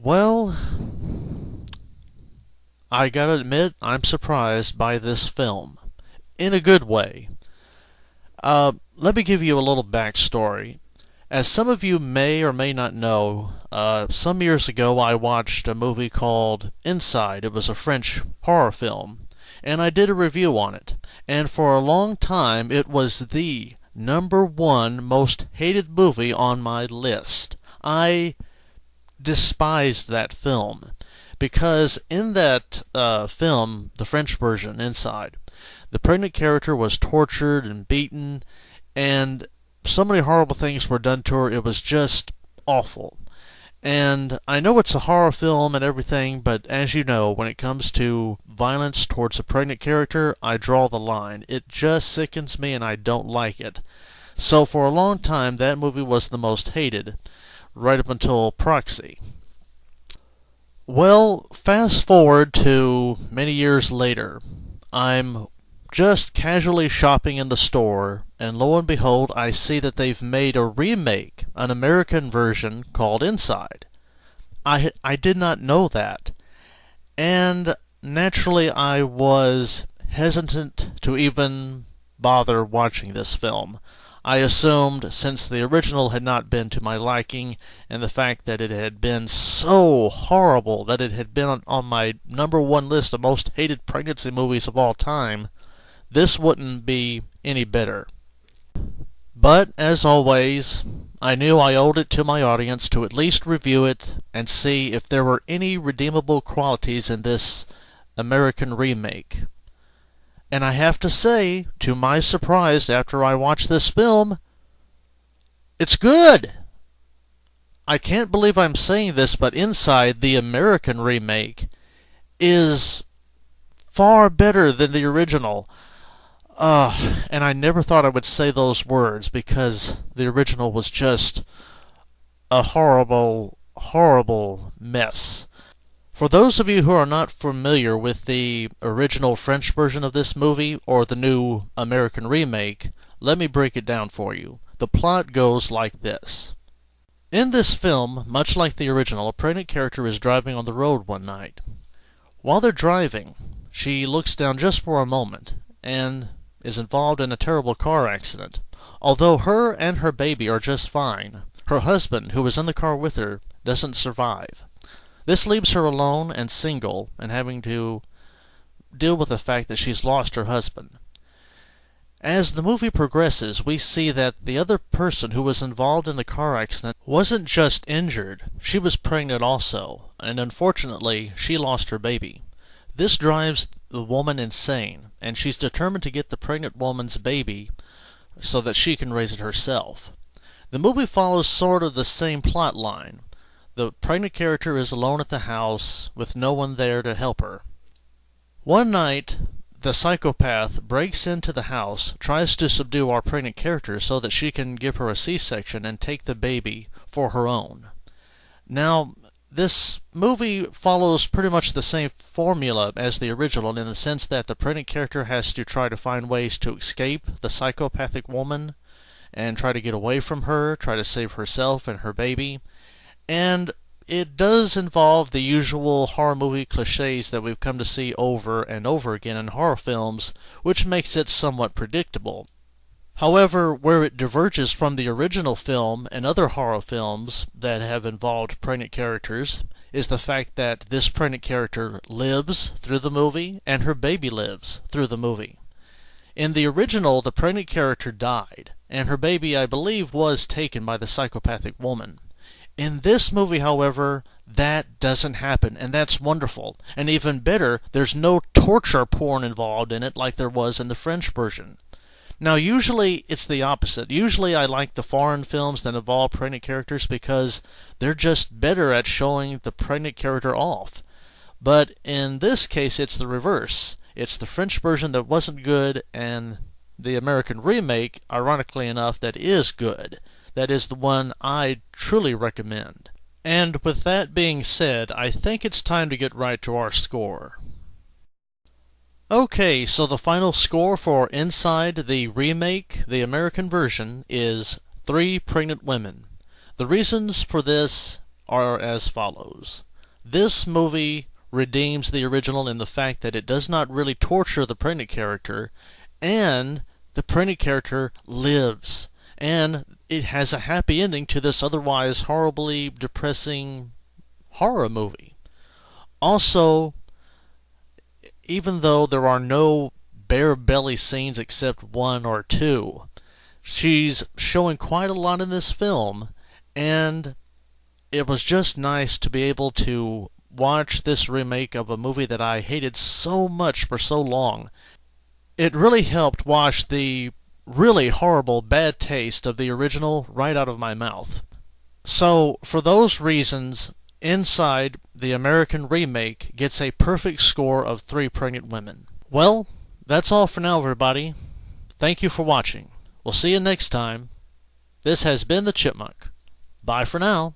Well, I gotta admit, I'm surprised by this film. In a good way. Let me give you a little backstory. As some of you may or may not know, some years ago I watched a movie called Inside. It was a French horror film, and I did a review on it. And for a long time, it was the number one most hated movie on my list. I despised that film because in that film, the French version, Inside, the pregnant character was tortured and beaten, and so many horrible things were done to her. It was just awful. And I know it's a horror film and everything, but as you know, when it comes to violence towards a pregnant character, I draw the line. It just sickens me and I don't like it. So for a long time, that movie was the most hated, right up until Proxy. Well, fast forward to many years later. I'm just casually shopping in the store, and lo and behold, I see that they've made a remake, an American version called Inside. I did not know that. And naturally, I was hesitant to even bother watching this film. I assumed, since the original had not been to my liking, and the fact that it had been so horrible that it had been on my number one list of most hated pregnancy movies of all time, this wouldn't be any better. But, as always, I knew I owed it to my audience to at least review it and see if there were any redeemable qualities in this American remake. And I have to say, to my surprise after I watched this film, it's good! I can't believe I'm saying this, but Inside, the American remake, is far better than the original. And I never thought I would say those words because the original was just a horrible, horrible mess. For those of you who are not familiar with the original French version of this movie or the new American remake, let me break it down for you. The plot goes like this. In this film, much like the original, a pregnant character is driving on the road one night. While they're driving, she looks down just for a moment and is involved in a terrible car accident. Although her and her baby are just fine, her husband, who was in the car with her, doesn't survive. This leaves her alone and single and having to deal with the fact that she's lost her husband. As the movie progresses, we see that the other person who was involved in the car accident wasn't just injured, she was pregnant also, and unfortunately, she lost her baby. This drives the woman insane, and she's determined to get the pregnant woman's baby so that she can raise it herself. The movie follows sort of the same plot line. The pregnant character is alone at the house with no one there to help her. One night, the psychopath breaks into the house, tries to subdue our pregnant character so that she can give her a C-section and take the baby for her own. Now, this movie follows pretty much the same formula as the original in the sense that the pregnant character has to try to find ways to escape the psychopathic woman and try to get away from her, try to save herself and her baby. And it does involve the usual horror movie cliches that we've come to see over and over again in horror films, which makes it somewhat predictable. However, where it diverges from the original film and other horror films that have involved pregnant characters is the fact that this pregnant character lives through the movie and her baby lives through the movie. In the original, the pregnant character died, and her baby, I believe, was taken by the psychopathic woman. In this movie, however, that doesn't happen, and that's wonderful. And even better, there's no torture porn involved in it like there was in the French version. Now, usually it's the opposite. Usually I like the foreign films that involve pregnant characters because they're just better at showing the pregnant character off. But in this case, it's the reverse. It's the French version that wasn't good, and the American remake, ironically enough, that is good. That is the one I truly recommend. And with that being said, I think it's time to get right to our score. Okay, so the final score for Inside the remake, the American version, is 3 pregnant women. The reasons for this are as follows. This movie redeems the original in the fact that it does not really torture the pregnant character, and the pregnant character lives, and it has a happy ending to this otherwise horribly depressing horror movie. Also, even though there are no bare belly scenes except one or two, she's showing quite a lot in this film, and it was just nice to be able to watch this remake of a movie that I hated so much for so long. It really helped wash the really horrible bad taste of the original right out of my mouth. So, for those reasons, Inside, the American remake, gets a perfect score of 3 pregnant women. Well, that's all for now, everybody. Thank you for watching. We'll see you next time. This has been the Chipmunk. Bye for now.